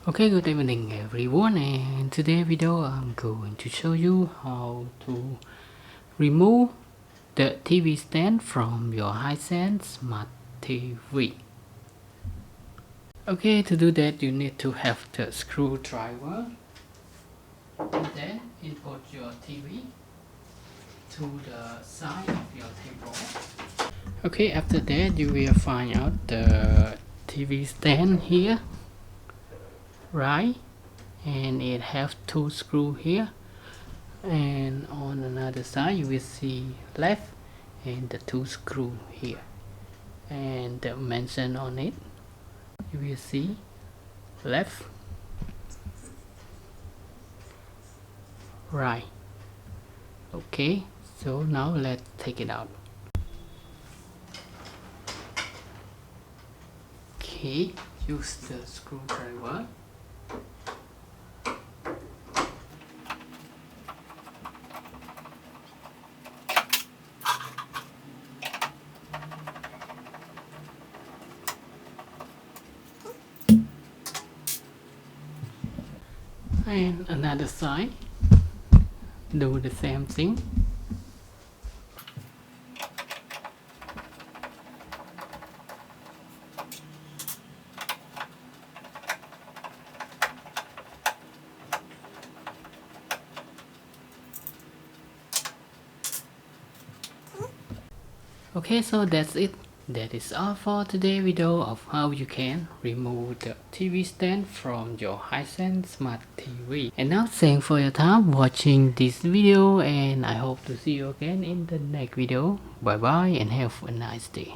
Okay, good evening everyone, and today video I'm going to show you how to remove the TV stand from your Hisense Smart TV. Okay, to do that you need to have the screwdriver and then input your TV to the side of your table. Okay, after that you will find out the TV stand here, right? And it have two screws here, and on another side you will see left and the two screws here, and the mention on it you will see left, right. Okay, so now let's take it out. Okay, use the screwdriver. And another side, do the same thing. Okay, so that's it. That is all for today's video of how you can remove the TV stand from your Hisense Smart TV. And now thanks for your time watching this video, and I hope to see you again in the next video. Bye bye and have a nice day.